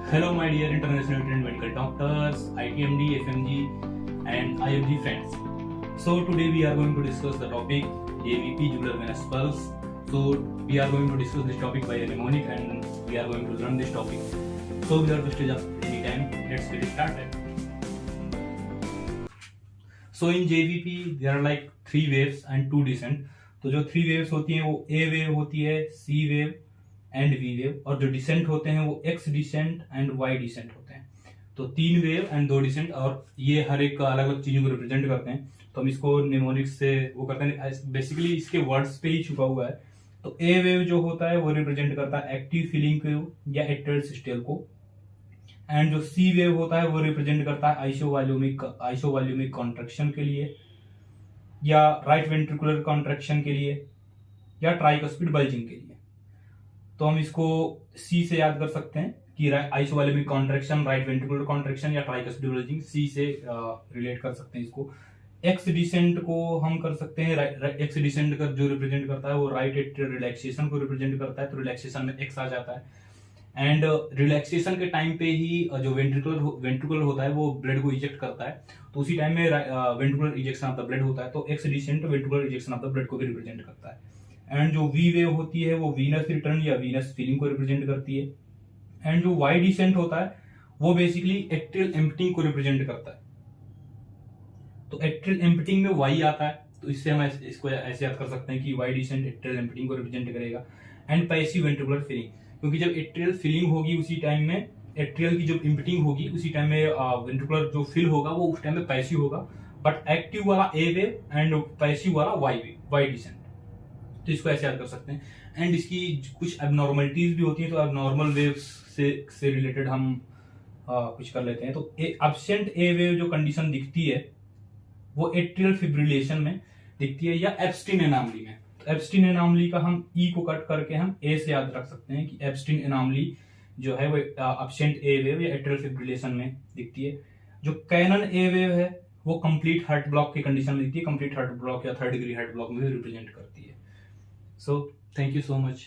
Hello, my dear international trained medical doctors, ITMD, FMG, and IMG friends. So today we are going to discuss the topic AVP, jugular venous pulse. So we are going to discuss this topic by a mnemonic, and we are going to learn this topic. So without wastage of any time, let's get started. So in JVP there are like 3 waves and 2 descent. तो जो 3 waves होती हैं वो A wave होती है, C wave and V wave, और जो descent होते हैं वो X descent and Y descent होते हैं. तो 3 वेव एंड 2 डिसेंट, और ये हर एक अलग अलग चीजों को रिप्रेजेंट करते हैं. तो हम इसको निमोनिक्स से वो करते हैं, बेसिकली इसके वर्ड्स पे ही छुपा हुआ है. तो ए वेव जो होता है वो रिप्रेजेंट करता है एक्टिव फीलिंग को या एट्रियल सिस्टम को, एंड जो सी वेव होता है वो रिप्रेजेंट करता है आइसोवॉल्यूमिक कॉन्ट्रैक्शन के लिए, या राइट वेंट्रिकुलर कॉन्ट्रैक्शन के लिए, या ट्राइकस्पिड बल्जिंग के लिए. तो हम इसको सी से याद कर सकते हैं कि आइसोवॉल्यूमिक कॉन्ट्रैक्शन, राइट वेंट्रिकुलर कॉन्ट्रैक्शन या ट्राइकस्पिड बल्जिंग, सी से रिलेट कर सकते हैं इसको. एक्स डिसेंट को हम कर सकते हैं, एक्स डिसेंट का जो रिप्रेजेंट करता है वो राइट एट्रियल रिलैक्सेशन को रिप्रेजेंट करता है. तो रिलैक्सेशन में एक्स आ जाता है, एंड रिलैक्सेशन के टाइम पे ही जो वेंट्रिकुलर होता है वो ब्लड को इजेक्ट करता है. तो उसी टाइम में ventricular ejection of the blood होता है. तो X descent ventricular ejection of the blood को भी रिप्रेजेंट करता है. एंड जो वी वेव होती है वो वीनस रिटर्न या वीनस फीलिंग को रिप्रेजेंट करती है. एंड जो वाई डिसेंट होता है वो बेसिकली एट्रियल एम्प्टिंग को रिप्रेजेंट करता है. तो एट्रियल एम्प्टिंग में वाई आता है, तो इससे हम इसको ऐसे याद कर सकते हैं कि वाई डिसेंट एट्रियल एम्प्टिंग को रिप्रेजेंट करेगा. एंड पैसिव वेंट्रिकुलर फीलिंग, क्योंकि जब एट्रियल फीलिंग होगी उसी टाइम में एट्रियल की जो इम्प्टिंग होगी उसी टाइम में वेंट्रिकुलर जो फिल होगा वो उस टाइम में पैसिव होगा. बट एक्टिव वाला ए वेव एंड पैसिव वाला वाई डिसेंट. तो इसको ऐसे याद कर सकते हैं. एंड इसकी कुछ एबनॉर्मलिटीज भी होती हैं, तो एबनॉर्मल वेव्स से रिलेटेड हम कुछ कर लेते हैं. तो एब्सेंट ए वेव जो कंडीशन दिखती है वो एट्रियल फिब्रिलेशन में दिखती है, या एब्स्टिन एनॉमली में. तो एब्स्टिन एनॉमली का हम ई को कट करके हम ए से याद रख सकते हैं कि एब्स्टिन एनॉमली जो है वो एब्सेंट ए वेव या एट्रियल फिब्रिलेशन में दिखती है. जो कैनन ए वेव है वो कंप्लीट हार्ट ब्लॉक की कंडीशन में दिखती है, कंप्लीट हार्ट ब्लॉक या 3rd डिग्री हार्ट ब्लॉक में रिप्रेजेंट करती है. So, thank you so much.